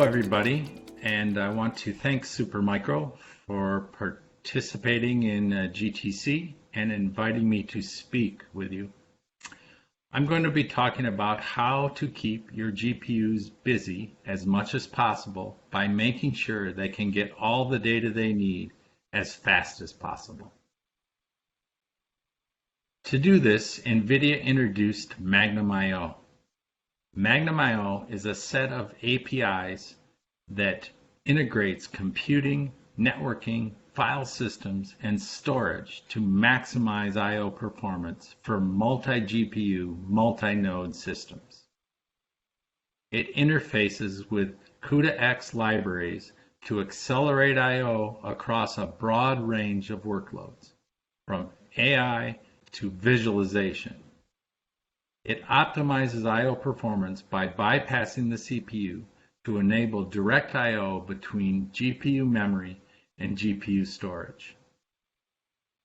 Hello everybody, and I want to thank Supermicro for participating in GTC and inviting me to speak with you. I'm going to be talking about how to keep your GPUs busy as much as possible by making sure they can get all the data they need as fast as possible. To do this, Nvidia introduced MAGNUM-IO. MAGNUM-IO is a set of APIs that integrates computing, networking, file systems, and storage to maximize I/O performance for multi-GPU, multi-node systems. It interfaces with CUDA-X libraries to accelerate I/O across a broad range of workloads, from AI to visualization. It optimizes I/O performance by bypassing the CPU to enable direct I/O between GPU memory and GPU storage.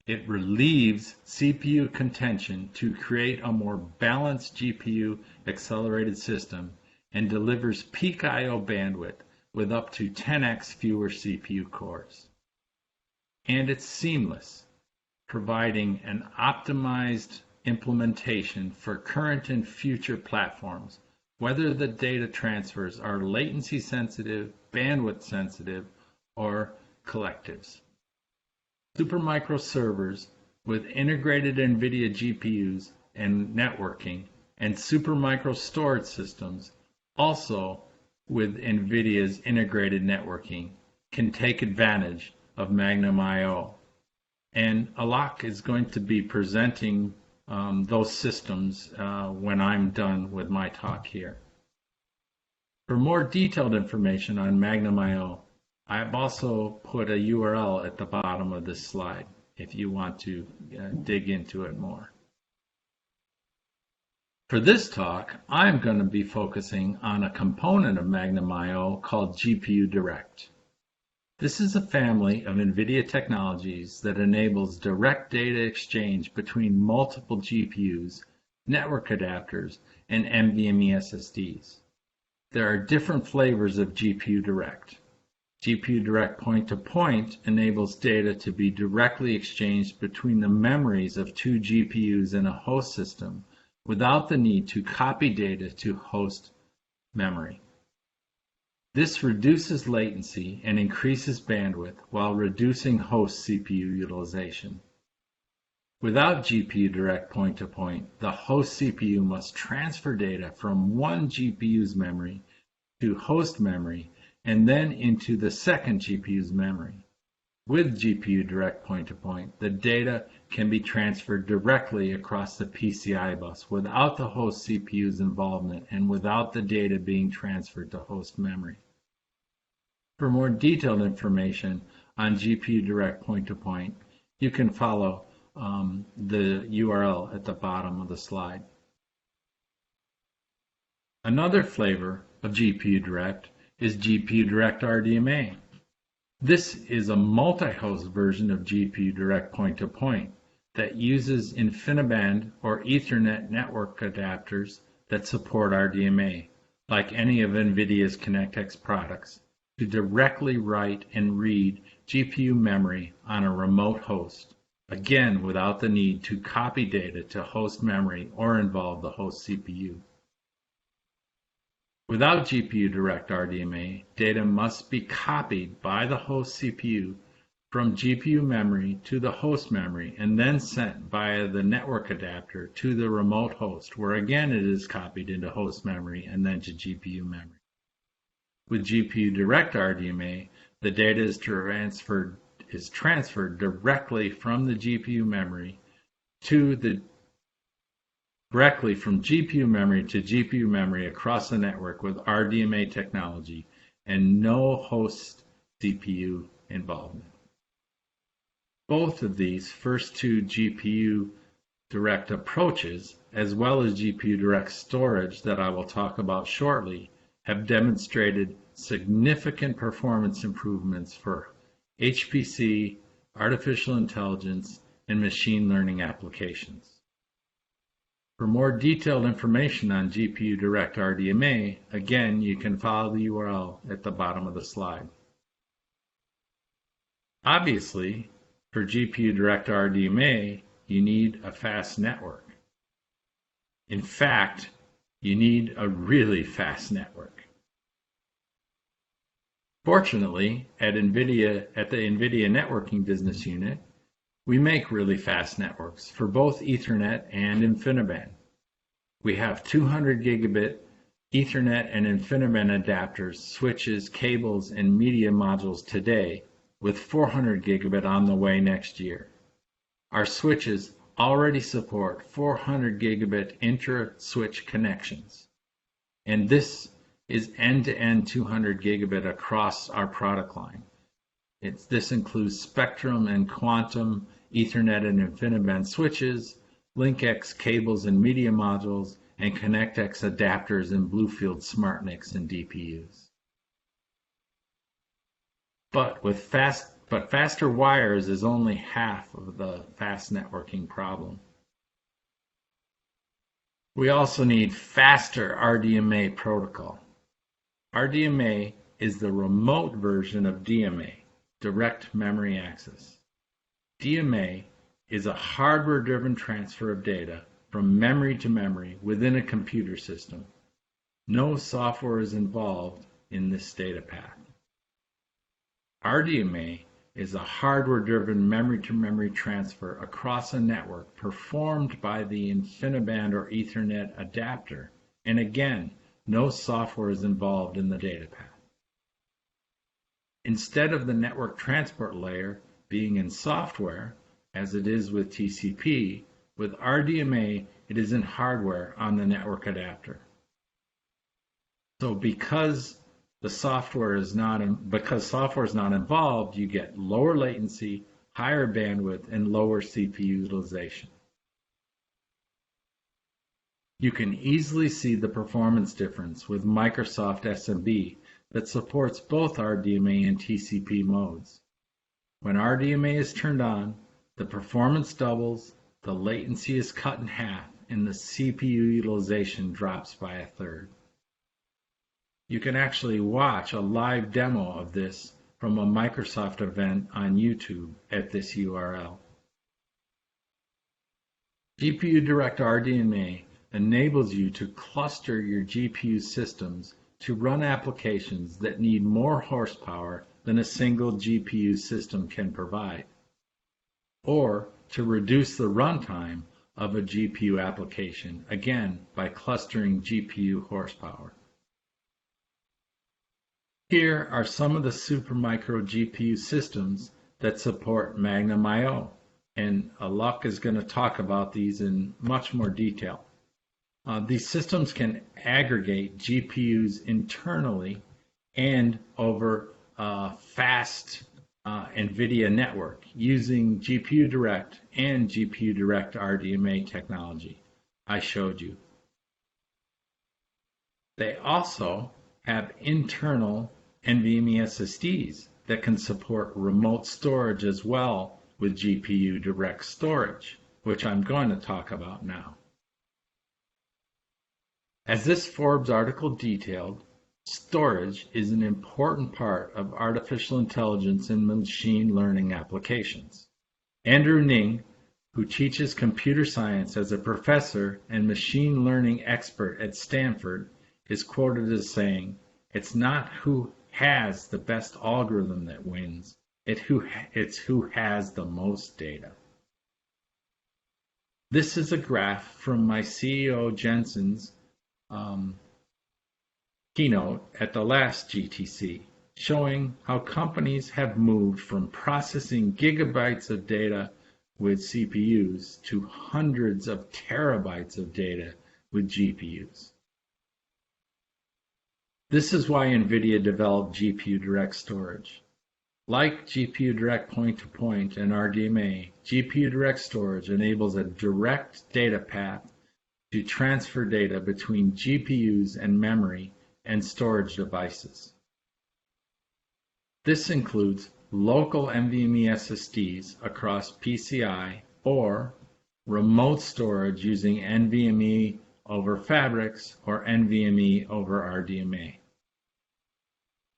It relieves CPU contention to create a more balanced GPU accelerated system and delivers peak I/O bandwidth with up to 10x fewer CPU cores. And it's seamless, providing an optimized implementation for current and future platforms, whether the data transfers are latency sensitive, bandwidth sensitive, or collectives. Supermicro servers with integrated Nvidia GPUs and networking, and Supermicro storage systems, also with Nvidia's integrated networking, can take advantage of MAGNUM-IO. And Alok is going to be presenting those systems when I'm done with my talk here. For more detailed information on MAGNUM-IO, I've also put a URL at the bottom of this slide if you want to dig into it more. For this talk, I'm going to be focusing on a component of MAGNUM-IO called GPUDirect. This is a family of Nvidia technologies that enables direct data exchange between multiple GPUs, network adapters, and NVMe SSDs. There are different flavors of GPUDirect. GPUDirect point-to-point enables data to be directly exchanged between the memories of two GPUs in a host system without the need to copy data to host memory. This reduces latency and increases bandwidth while reducing host CPU utilization. Without GPUDirect point-to-point, the host CPU must transfer data from one GPU's memory to host memory and then into the second GPU's memory. With GPUDirect point-to-point, the data can be transferred directly across the PCIe bus without the host CPU's involvement and without the data being transferred to host memory. For more detailed information on GPUDirect point-to-point, you can follow the URL at the bottom of the slide. Another flavor of GPUDirect is GPUDirect RDMA. This is a multi-host version of GPUDirect point-to-point that uses InfiniBand or Ethernet network adapters that support RDMA, like any of Nvidia's ConnectX products, to directly write and read GPU memory on a remote host, again without the need to copy data to host memory or involve the host CPU. Without GPUDirect RDMA, data must be copied by the host CPU from GPU memory to the host memory and then sent via the network adapter to the remote host, where again it is copied into host memory and then to GPU memory. With GPUDirect RDMA, the data is transferred directly from the GPU memory directly from GPU memory to GPU memory across the network with RDMA technology and no host CPU involvement. Both of these first two GPUDirect approaches, as well as GPUDirect storage that I will talk about shortly, have demonstrated significant performance improvements for HPC, artificial intelligence, and machine learning applications. For more detailed information on GPUDirect RDMA, again, you can follow the URL at the bottom of the slide. Obviously, for GPUDirect RDMA, you need a fast network. In fact, you need a really fast network. Fortunately, at the Nvidia Networking Business Unit, we make really fast networks for both Ethernet and InfiniBand. We have 200 gigabit Ethernet and InfiniBand adapters, switches, cables, and media modules today, with 400 gigabit on the way next year. Our switches already support 400 gigabit intra-switch connections, and this is end-to-end 200 gigabit across our product line. This includes Spectrum and Quantum Ethernet and InfiniBand switches, LinkX cables and media modules, and ConnectX adapters and Bluefield SmartNICs and DPUs. But faster wires is only half of the fast networking problem. We also need faster RDMA protocol. RDMA is the remote version of DMA, direct memory access. DMA is a hardware-driven transfer of data from memory to memory within a computer system. No software is involved in this data path. RDMA is a hardware-driven memory-to-memory transfer across a network performed by the InfiniBand or Ethernet adapter, and again, no software is involved in the data path. Instead of the network transport layer being in software, as it is with TCP, with RDMA it is in hardware on the network adapter. So because software is not involved, you get lower latency, higher bandwidth, and lower CPU utilization. You can easily see the performance difference with Microsoft SMB that supports both RDMA and TCP modes. When RDMA is turned on, the performance doubles, the latency is cut in half, and the CPU utilization drops by a third. You can actually watch a live demo of this from a Microsoft event on YouTube at this URL. GPUDirect RDMA enables you to cluster your GPU systems to run applications that need more horsepower than a single GPU system can provide, or to reduce the runtime of a GPU application, again by clustering GPU horsepower. Here are some of the Supermicro GPU systems that support MAGNUM I/O, and Alok is going to talk about these in much more detail. These systems can aggregate GPUs internally and over a fast Nvidia network using GPUDirect and GPUDirect RDMA technology I showed you. They also have internal NVMe SSDs that can support remote storage as well with GPUDirect Storage, which I'm going to talk about now. As this Forbes article detailed, storage is an important part of artificial intelligence and machine learning applications. Andrew Ng, who teaches computer science as a professor and machine learning expert at Stanford, is quoted as saying, "It's not who has the best algorithm that wins, it's who has the most data." This is a graph from my CEO Jensen's keynote at the last GTC, showing how companies have moved from processing gigabytes of data with CPUs to hundreds of terabytes of data with GPUs. This is why Nvidia developed GPUDirect Storage. Like GPUDirect Point-to-Point and RDMA, GPUDirect Storage enables a direct data path to transfer data between GPUs and memory and storage devices. This includes local NVMe SSDs across PCIe or remote storage using NVMe over fabrics or NVMe over RDMA.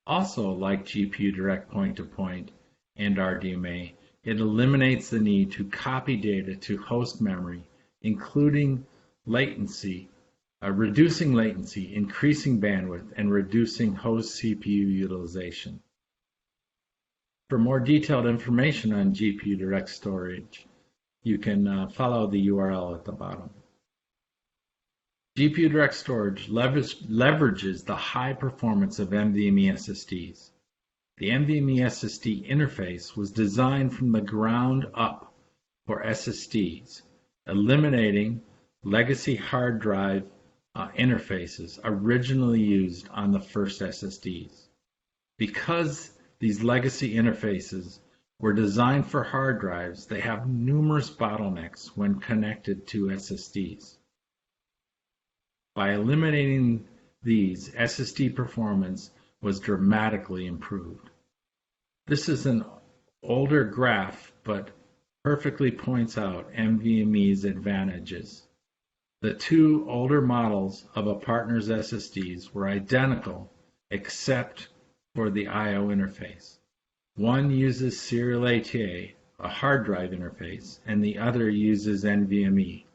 Also, like GPUDirect point-to-point and RDMA, it eliminates the need to copy data to host memory, including latency, reducing latency, increasing bandwidth, and reducing host CPU utilization. For more detailed information on GPUDirect storage, you can follow the URL at the bottom. GPUDirect storage leverages the high performance of NVMe SSDs. The NVMe SSD interface was designed from the ground up for SSDs, eliminating legacy hard drive interfaces originally used on the first SSDs. Because these legacy interfaces were designed for hard drives, they have numerous bottlenecks when connected to SSDs. By eliminating these, SSD performance was dramatically improved. This is an older graph, but perfectly points out NVMe's advantages. The two older models of a partner's SSDs were identical except for the I/O interface. One uses serial ATA, a hard drive interface, and the other uses NVMe.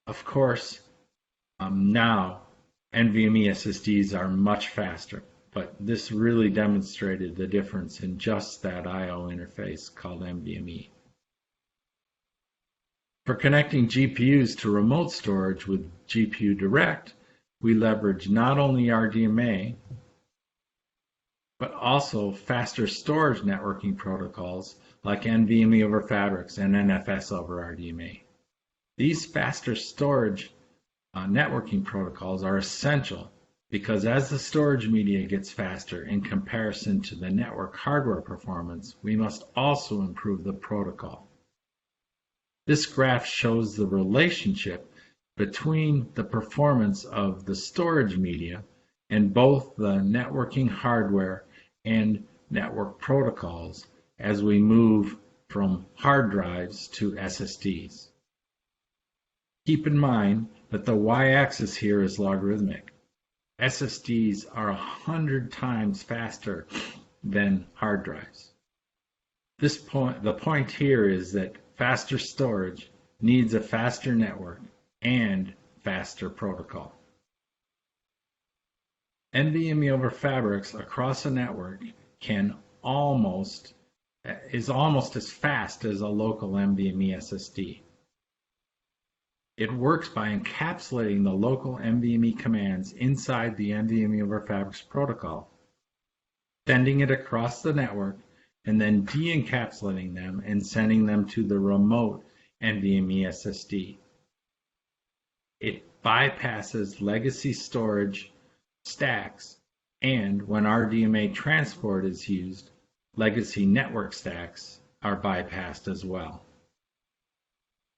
Of course, now NVMe SSDs are much faster, but this really demonstrated the difference in just that I/O interface called NVMe. For connecting GPUs to remote storage with GPUDirect, we leverage not only RDMA, but also faster storage networking protocols like NVMe over fabrics and NFS over RDMA. These faster storage networking protocols are essential because as the storage media gets faster in comparison to the network hardware performance, we must also improve the protocol. This graph shows the relationship between the performance of the storage media and both the networking hardware and network protocols as we move from hard drives to SSDs. Keep in mind that the y-axis here is logarithmic. SSDs are 100 times faster than hard drives. The point here is that faster storage needs a faster network and faster protocol. NVMe over fabrics across a network is almost as fast as a local NVMe SSD. It works by encapsulating the local NVMe commands inside the NVMe over fabrics protocol, sending it across the network, and then de-encapsulating them and sending them to the remote NVMe SSD. It bypasses legacy storage stacks, and when RDMA transport is used, legacy network stacks are bypassed as well.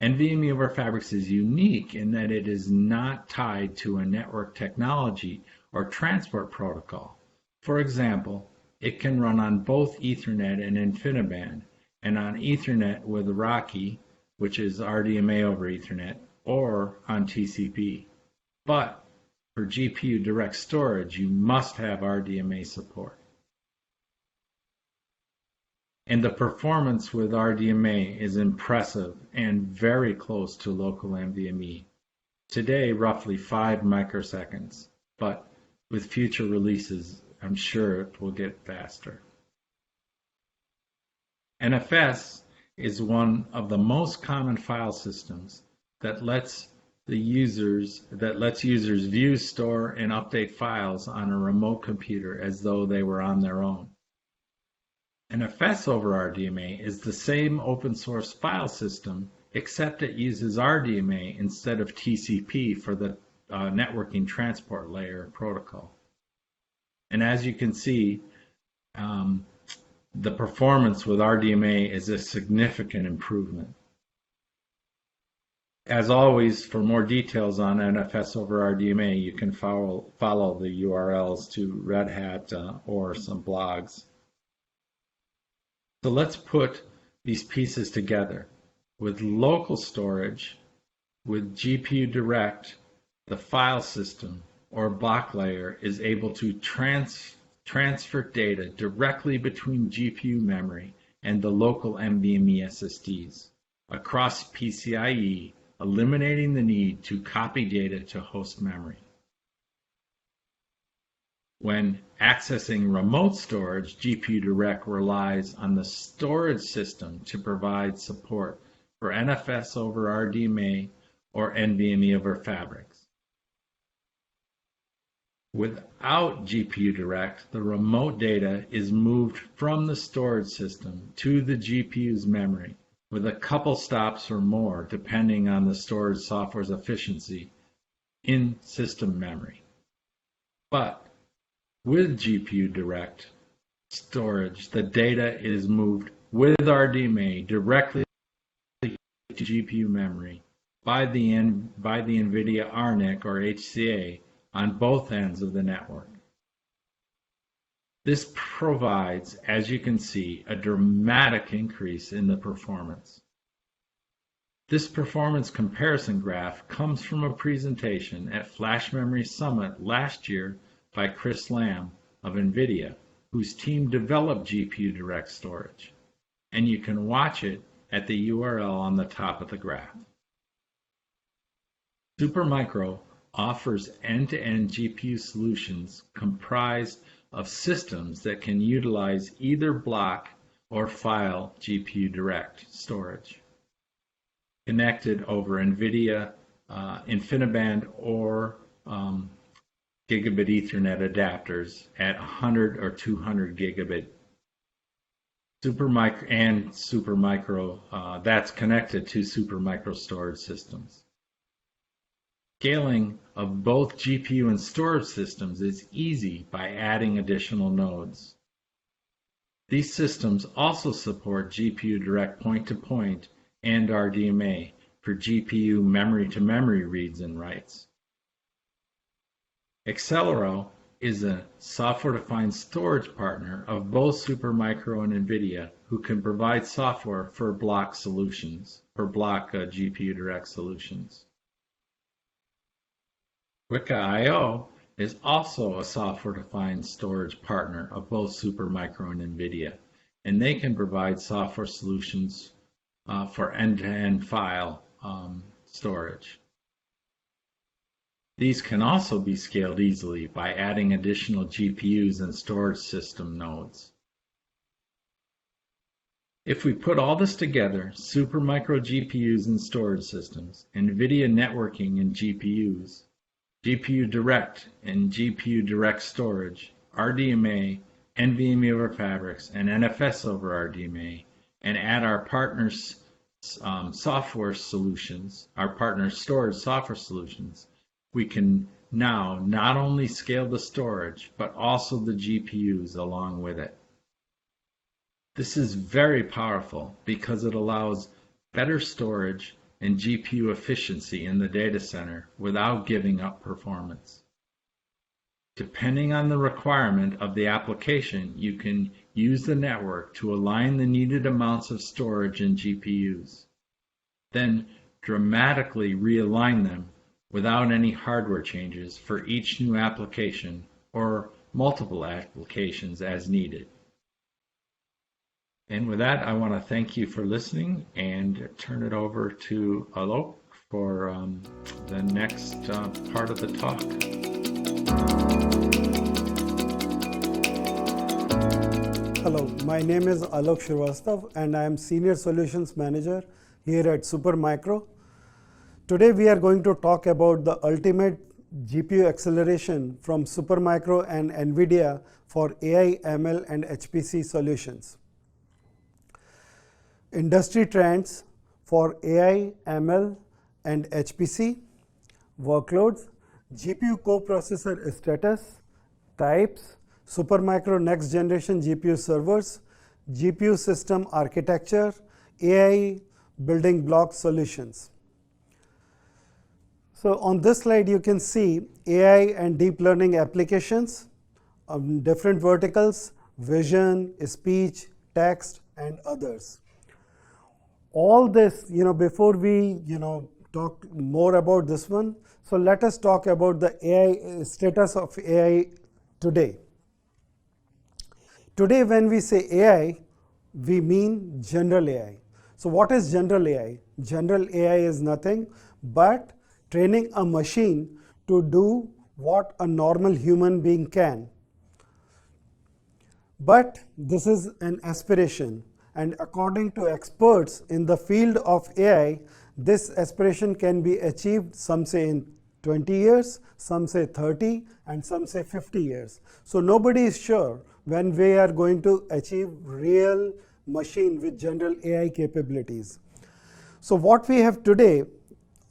NVMe over fabrics is unique in that it is not tied to a network technology or transport protocol. For example, it can run on both Ethernet and InfiniBand, and on Ethernet with RoCE, which is RDMA over Ethernet, or on TCP. But for GPUDirect storage, you must have RDMA support. And the performance with RDMA is impressive and very close to local NVMe. Today, roughly 5 microseconds, but with future releases, I'm sure it will get faster. NFS is one of the most common file systems that lets users view, store, and update files on a remote computer as though they were on their own. NFS over RDMA is the same open source file system, except it uses RDMA instead of TCP for the networking transport layer protocol. And as you can see, the performance with RDMA is a significant improvement. As always, for more details on NFS over RDMA, you can follow the URLs to Red Hat or some blogs. So let's put these pieces together. With local storage, with GPUDirect, the file system or block layer is able to transfer data directly between GPU memory and the local NVMe SSDs across PCIe, eliminating the need to copy data to host memory. When accessing remote storage, GPUDirect relies on the storage system to provide support for NFS over RDMA or NVMe over fabrics. Without GPUDirect, the remote data is moved from the storage system to the GPU's memory with a couple stops or more depending on the storage software's efficiency in system memory. But with GPUDirect storage, the data is moved with RDMA directly to GPU memory by the Nvidia RNIC or HCA on both ends of the network. This provides, as you can see, a dramatic increase in the performance. This performance comparison graph comes from a presentation at Flash Memory Summit last year by Chris Lamb of Nvidia, whose team developed GPUDirect storage. And you can watch it at the URL on the top of the graph. Supermicro offers end-to-end GPU solutions comprised of systems that can utilize either block or file GPUDirect storage, connected over Nvidia InfiniBand or gigabit Ethernet adapters at 100 or 200 gigabit. Supermicro that's connected to Supermicro storage systems. Scaling of both GPU and storage systems is easy by adding additional nodes. These systems also support GPUDirect point-to-point and RDMA for GPU memory-to-memory reads and writes. Accelero is a software-defined storage partner of both Supermicro and Nvidia who can provide software for block solutions, for block GPUDirect solutions. Weka.io is also a software-defined storage partner of both Supermicro and Nvidia, and they can provide software solutions for end-to-end file storage. These can also be scaled easily by adding additional GPUs and storage system nodes. If we put all this together, Supermicro GPUs and storage systems, Nvidia networking and GPUs, GPUDirect and GPUDirect storage, RDMA, NVMe over fabrics, and NFS over RDMA, and add our partners' software solutions, our partners' storage software solutions, we can now not only scale the storage, but also the GPUs along with it. This is very powerful because it allows better storage and GPU efficiency in the data center without giving up performance. Depending on the requirement of the application, you can use the network to align the needed amounts of storage and GPUs, then dramatically realign them without any hardware changes for each new application or multiple applications as needed. And with that, I want to thank you for listening and turn it over to Alok for the next part of the talk. Hello, my name is Alok Srivastav and I am Senior Solutions Manager here at Supermicro. Today we are going to talk about the ultimate GPU acceleration from Supermicro and Nvidia for AI, ML and HPC solutions. Industry trends for AI, ML and HPC, workloads, GPU coprocessor status, types, Supermicro next generation GPU servers, GPU system architecture, AI building block solutions. So on this slide you can see AI and deep learning applications of different verticals, vision, speech, text and others. All this, before we, talk more about this one, so let us talk about the AI status of AI today. Today, when we say AI, we mean general AI. So what is general AI? General AI is nothing but training a machine to do what a normal human being can. But this is an aspiration, and according to experts in the field of AI, this aspiration can be achieved, some say in 20 years, some say 30, and some say 50 years. So nobody is sure when we are going to achieve real machine with general AI capabilities. So what we have today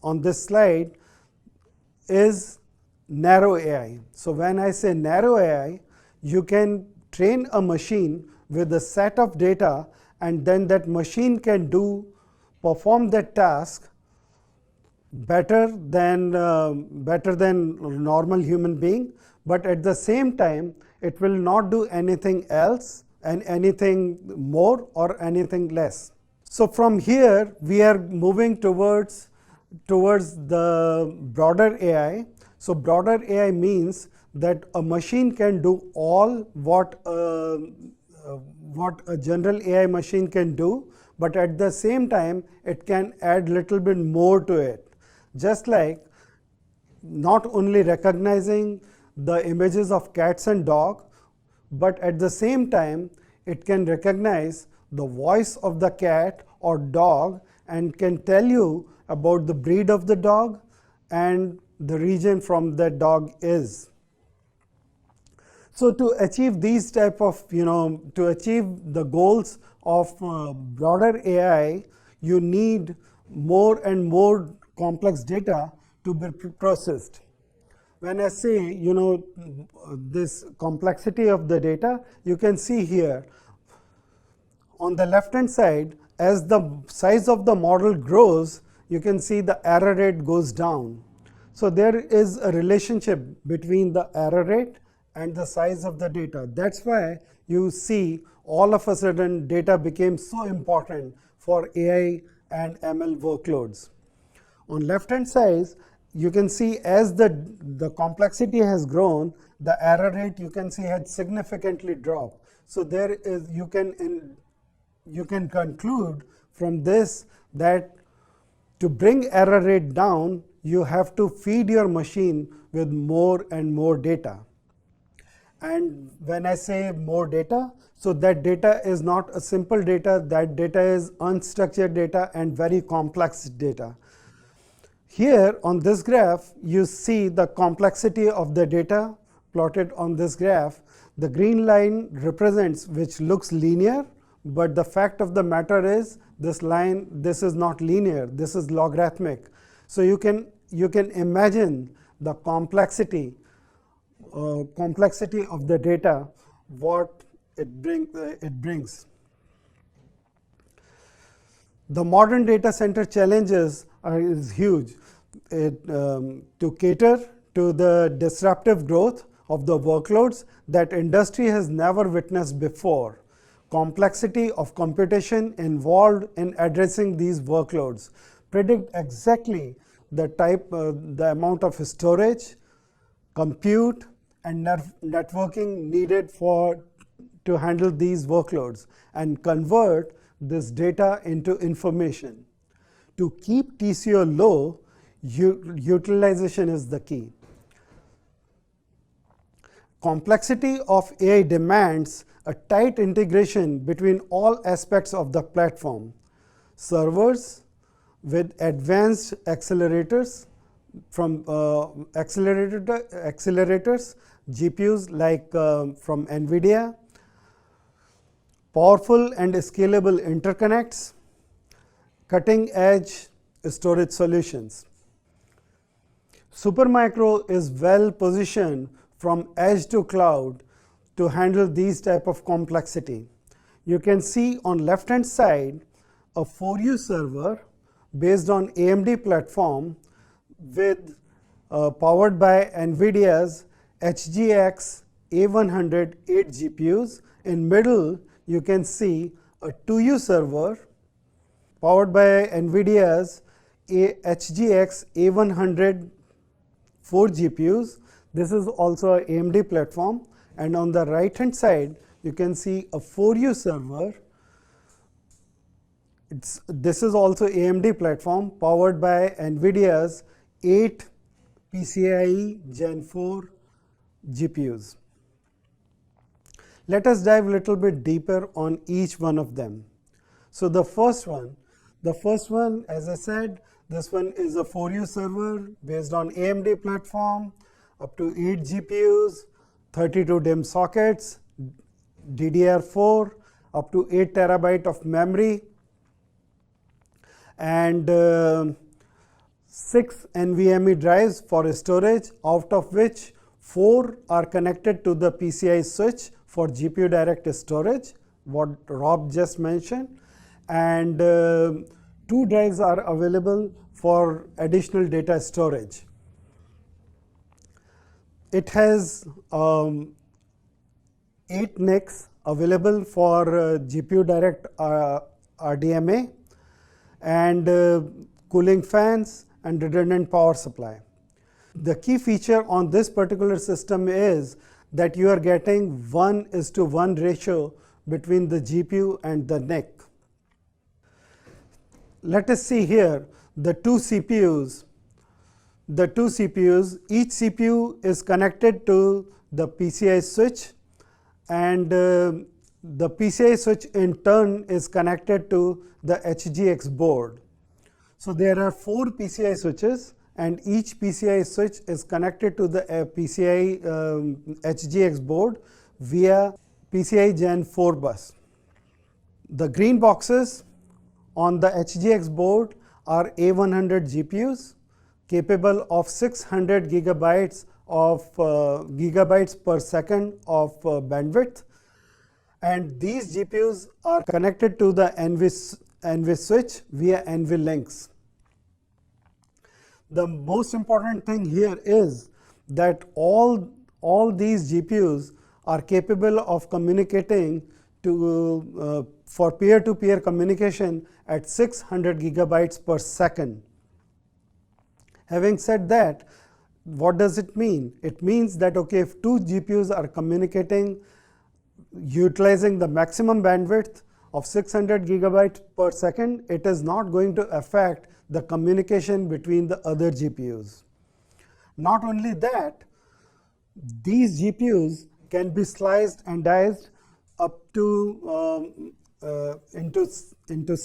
on this slide is narrow AI. So when I say narrow AI, you can train a machine with a set of data, and then that machine can perform that task better than normal human being, but at the same time it will not do anything else and anything more or anything less. So from here we are moving towards the broader AI. So broader AI means that a machine can do all what a general AI machine can do, but at the same time it can add little bit more to it. Just like not only recognizing the images of cats and dog, but at the same time it can recognize the voice of the cat or dog and can tell you about the breed of the dog and the region from that dog is. So to achieve these type of, to achieve the goals of broader AI, you need more and more complex data to be processed. When I say, this complexity of the data, you can see here on the left hand side, as the size of the model grows, you can see the error rate goes down. So there is a relationship between the error rate and the size of the data. That's why you see all of a sudden data became so important for AI and ML workloads. On left hand side, you can see as the complexity has grown, the error rate you can see had significantly dropped. So there is, you can conclude from this that to bring error rate down, you have to feed your machine with more and more data. And when I say more data, so that data is not a simple data, that data is unstructured data and very complex data. Here on this graph, you see the complexity of the data plotted on this graph. The green line represents which looks linear, but the fact of the matter is this is not linear, this is logarithmic. So you can imagine the complexity of the data, what it brings. The modern data center challenges is huge. To cater to the disruptive growth of the workloads that industry has never witnessed before. Complexity of computation involved in addressing these workloads. Predict exactly the amount of storage, compute, and networking needed to handle these workloads and convert this data into information. To keep TCO low, utilization is the key. Complexity of AI demands a tight integration between all aspects of the platform. Servers with advanced accelerators from accelerators, GPUs like from Nvidia, powerful and scalable interconnects, cutting edge storage solutions. Supermicro is well positioned from edge to cloud to handle these type of complexity. You can see on left hand side a 4U server based on AMD platform with powered by Nvidia's HGX A100 8 GPUs. In middle you can see a 2U server powered by Nvidia's HGX A100 4 GPUs. This is also a AMD platform, and on the right hand side you can see a 4U server. This is also AMD platform powered by Nvidia's 8 PCIe Gen 4 GPUs. Let us dive a little bit deeper on each one of them. So the first one, as I said, this one is a 4U server based on AMD platform, up to 8 GPUs, 32 DIMM sockets, DDR4, up to 8 terabyte of memory, and 6 NVMe drives for storage, out of which 4 are connected to the PCI switch for GPUDirect storage, what Rob just mentioned, and 2 drives are available for additional data storage. It has 8 NICs available for GPUDirect RDMA, and cooling fans and redundant power supply. The key feature on this particular system is that you are getting 1:1 ratio between the GPU and the NIC. Let us see here the two CPUs. Each CPU is connected to the PCI switch, and the PCI switch in turn is connected to the HGX board. So there are 4 PCI switches, and each PCI switch is connected to the PCI HGX board via PCI Gen 4 bus. The green boxes on the HGX board are A100 GPUs capable of 600 gigabytes per second of bandwidth, and these GPUs are connected to the NV switch via NV links. The most important thing here is that all these GPUs are capable of communicating to for peer-to-peer communication at 600 gigabytes per second. Having said that, what does it mean? It means that if 2 GPUs are communicating utilizing the maximum bandwidth of 600 gigabytes per second, it is not going to affect the communication between the other GPUs. Not only that, these GPUs can be sliced and diced up to into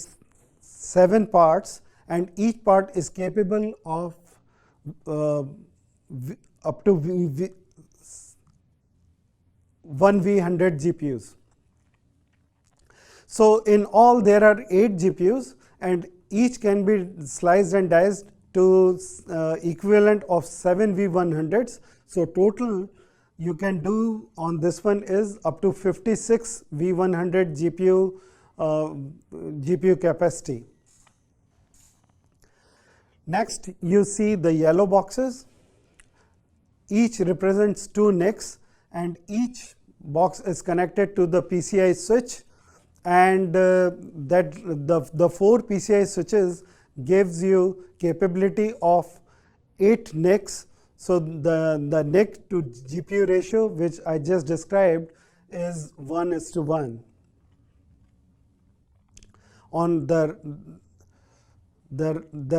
7 parts, and each part is capable of up to 1 V100 GPUs. So in all there are 8 GPUs, and each can be sliced and diced to equivalent of 7 V100s. So total you can do on this one is up to 56 V100 GPU capacity. Next, you see the yellow boxes. Each represents 2 NICs, and each box is connected to the PCI switch, and that the 4 PCI switches gives you capability of 8 NICs. So the NIC to GPU ratio, which I just described, is 1:1. On the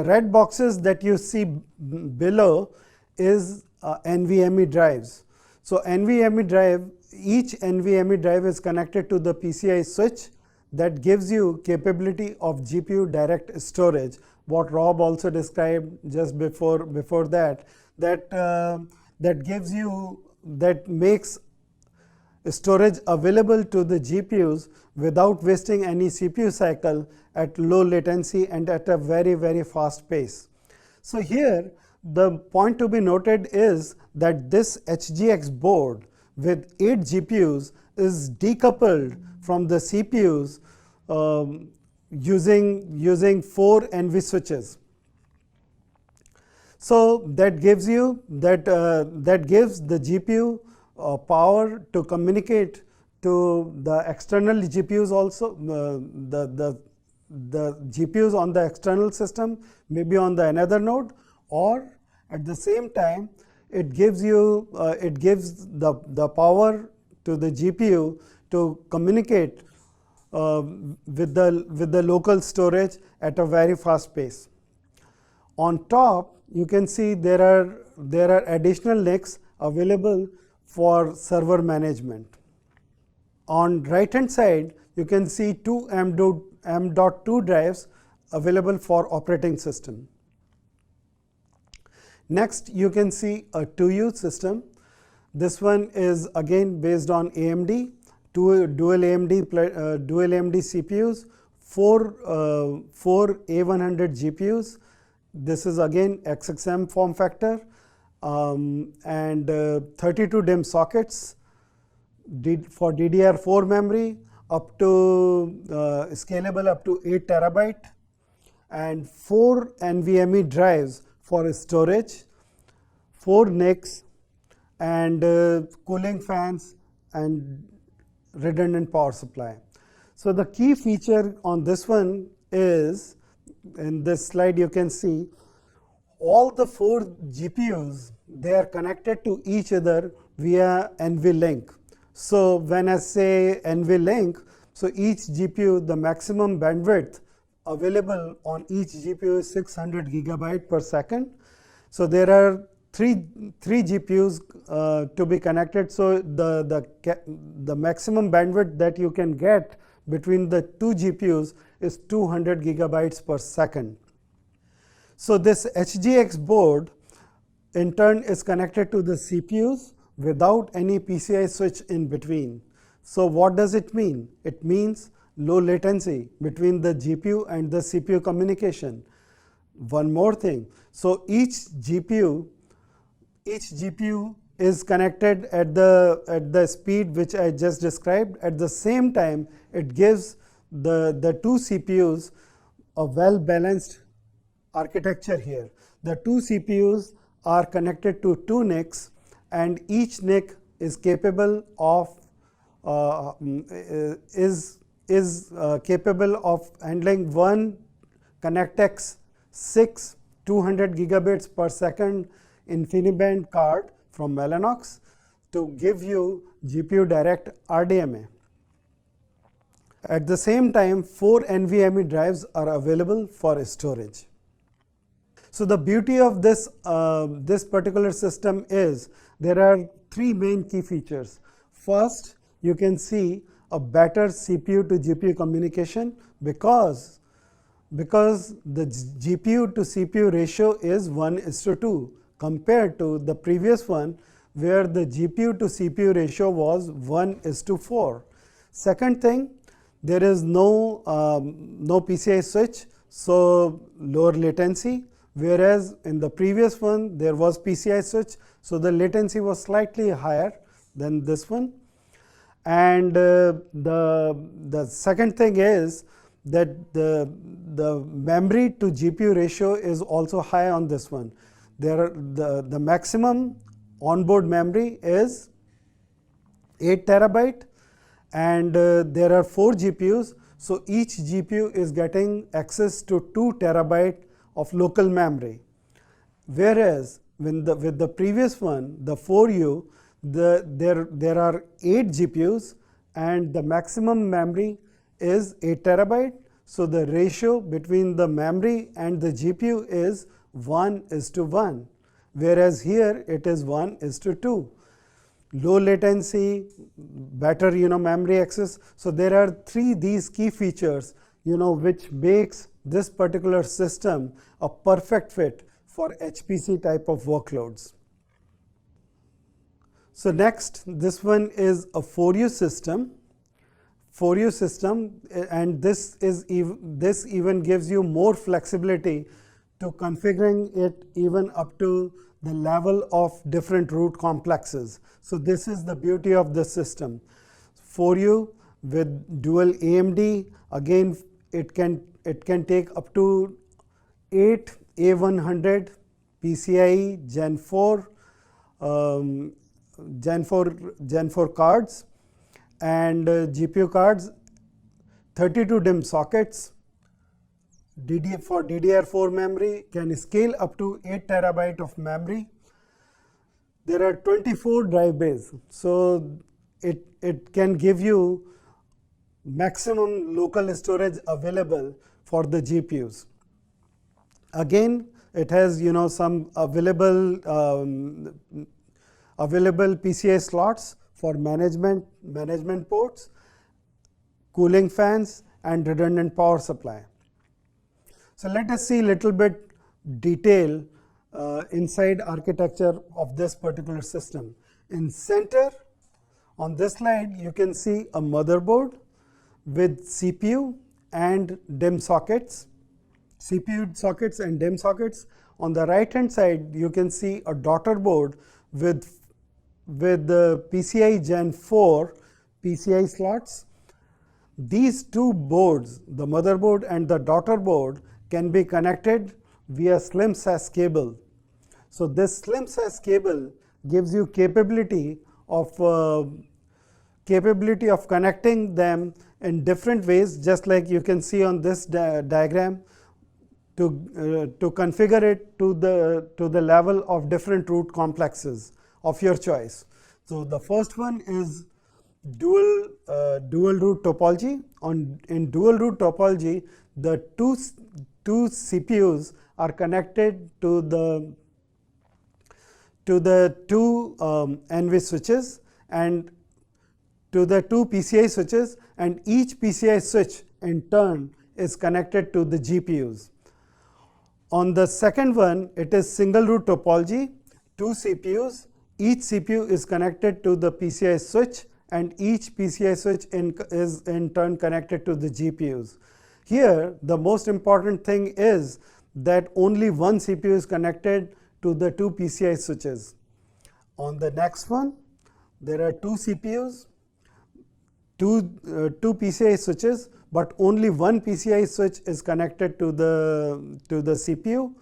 red boxes that you see below is NVMe drives. So NVMe drive, each NVMe drive is connected to the PCI switch that gives you capability of GPUDirect storage. What Rob also described just before that gives you, that makes storage available to the GPUs without wasting any CPU cycle at low latency and at a very, very fast pace. So here the point to be noted is that this HGX board with 8 GPUs is decoupled from the CPUs using 4 NV switches. So that gives you that gives the GPU power to communicate to the external GPUs also, the GPUs on the external system, maybe on the another node, or at the same time it gives you it gives the power to the GPU to communicate with the local storage at a very fast pace. On top, you can see there are additional NICs available for server management. On right hand side, you can see two M.2 drives available for operating system. Next, you can see a 2U system. This one is again based on AMD, dual AMD CPUs, four A100 GPUs. This is again XXM form factor, and 32 DIMM sockets for DDR4 memory, up to scalable up to 8 terabyte, and 4 NVMe drives for storage, 4 NICs, and cooling fans and redundant power supply. So the key feature on this one is, in this slide you can see all the 4 GPUs, they are connected to each other via NVLink. So when I say NVLink, so each GPU, the maximum bandwidth available on each GPU is 600 gigabyte per second. So there are three GPUs to be connected. So the maximum bandwidth that you can get between the 2 GPUs is 200 gigabytes per second. So this HGX board in turn is connected to the CPUs without any PCI switch in between. So what does it mean? It means low latency between the GPU and the CPU communication. One more thing, so each GPU is connected at the speed which I just described. At the same time, it gives the 2 CPUs a well-balanced architecture here. The 2 CPUs are connected to 2 NICs, and each NIC is capable of handling one ConnectX 6 200 gigabits per second InfiniBand card from Mellanox to give you GPUDirect RDMA. At the same time, 4 NVMe drives are available for storage. So the beauty of this particular system is there are 3 main key features. First, you can see a better CPU to GPU communication because the GPU to CPU ratio is 1:2 compared to the previous one where the GPU to CPU ratio was 1:4. Second thing, there is no PCI switch, so lower latency, whereas in the previous one there was PCI switch, so the latency was slightly higher than this one. And the second thing is that the memory to GPU ratio is also high on this one. The maximum onboard memory is 8 terabyte, and there are 4 GPUs, so each GPU is getting access to 2 terabyte of local memory. Whereas with the previous one, the 4U, there are 8 GPUs and the maximum memory is 8 terabyte. So the ratio between the memory and the GPU is 1:1, whereas here it is 1:2. Low latency, better memory access. So there are these key features which makes this particular system a perfect fit for HPC type of workloads. So next, this one is a 4U system. 4U system, and this even gives you more flexibility to configuring it even up to the level of different root complexes. So this is the beauty of the system. 4U with dual AMD, again it can take up to 8 A100 PCIe Gen 4 cards and GPU cards, 32 DIMM sockets, for DDR4 memory can scale up to 8 terabyte of memory. There are 24 drive bays, so it can give you maximum local storage available for the GPUs. Again, it has some available PCIe slots for management ports, cooling fans, and redundant power supply. So let us see a little bit detail inside architecture of this particular system. In center, on this slide, you can see a motherboard with CPU and DIMM sockets, CPU sockets and DIMM sockets. On the right hand side, you can see a daughter board with the PCIe Gen 4 PCIe slots. These two boards, the motherboard and the daughter board, can be connected via slim SAS cable. So this slim SAS cable gives you capability of connecting them in different ways, just like you can see on this diagram, to configure it to the level of different root complexes of your choice. So the first one is dual root topology. In dual root topology, the two CPUs are connected to the two NV switches and to the two PCI switches, and each PCI switch in turn is connected to the GPUs. On the second one, it is single root topology, two CPUs, each CPU is connected to the PCI switch, and each PCI switch is in turn connected to the GPUs. Here, the most important thing is that only one CPU is connected to the two PCI switches. On the next one, there are two CPUs, two PCI switches, but only one PCI switch is connected to the CPU,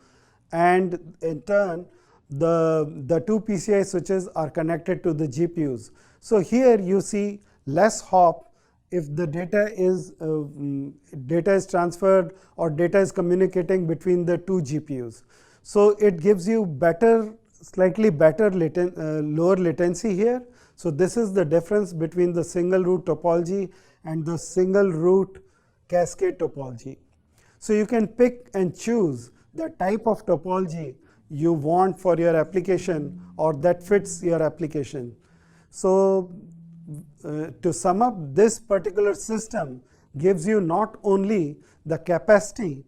and in turn, the two PCI switches are connected to the GPUs. So here you see less hop if the data is transferred or data is communicating between the two GPUs. So it gives you slightly better lower latency here. So this is the difference between the single root topology and the single root cascade topology. So you can pick and choose the type of topology you want for your application or that fits your application. So to sum up, this particular system gives you not only the capacity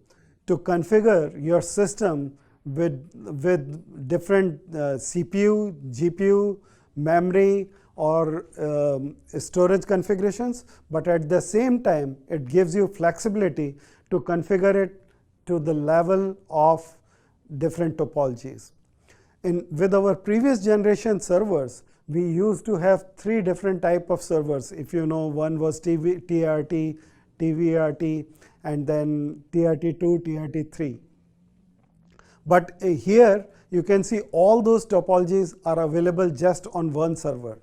to configure your system with different CPU, GPU, memory, or storage configurations, but at the same time, it gives you flexibility to configure it to the level of different topologies. With our previous generation servers, we used to have three different type of servers. If you know, one was TRT, TVRT, and then TRT2, TRT3. But here you can see all those topologies are available just on one server.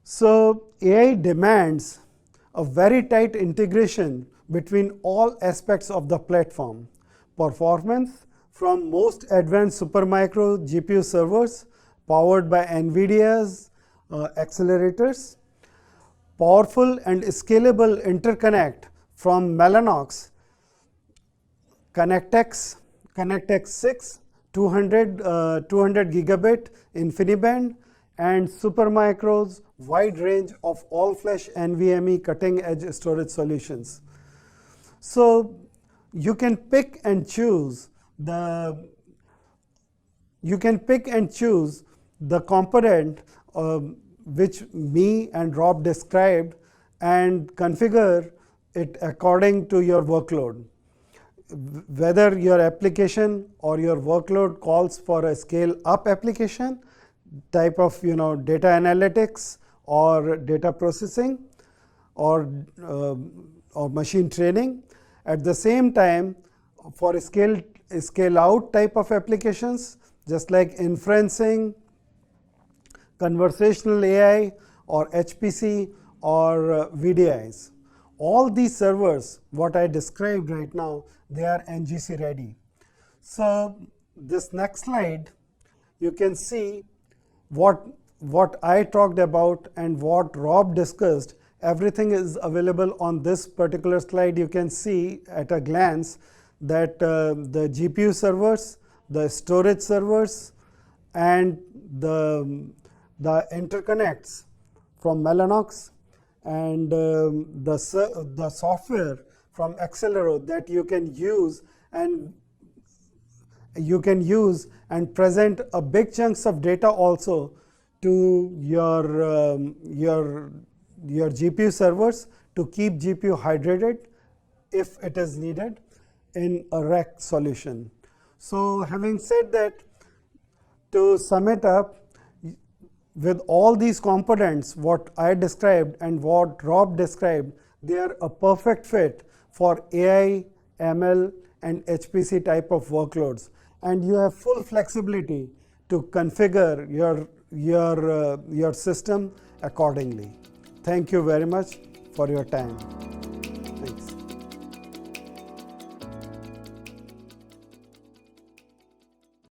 So AI demands a very tight integration between all aspects of the platform. Performance from most advanced Supermicro GPU servers powered by Nvidia's accelerators, powerful and scalable interconnect from Mellanox ConnectX 6, 200 gigabit InfiniBand, and Supermicro's wide range of all-flash NVMe cutting-edge storage solutions. So you can pick and choose the component which me and Rob described and configure it according to your workload. Whether your application or your workload calls for a scale-up application type of data analytics or data processing or machine training. At the same time, for scale-out type of applications, just like inferencing, conversational AI, or HPC, or VDIs. all these servers, what I described right now, they are NGC ready. So this next slide, you can see what I talked about and what Rob discussed. Everything is available on this particular slide. You can see at a glance that the GPU servers, the storage servers, and the interconnects from Mellanox, and the software from Accelero that you can use and present a big chunks of data also to your GPU servers to keep GPU hydrated if it is needed in a rack solution. So having said that, to sum it up, with all these components, what I described and what Rob described, they are a perfect fit for AI, ML, and HPC type of workloads. And you have full flexibility to configure your system accordingly. Thank you very much for your time.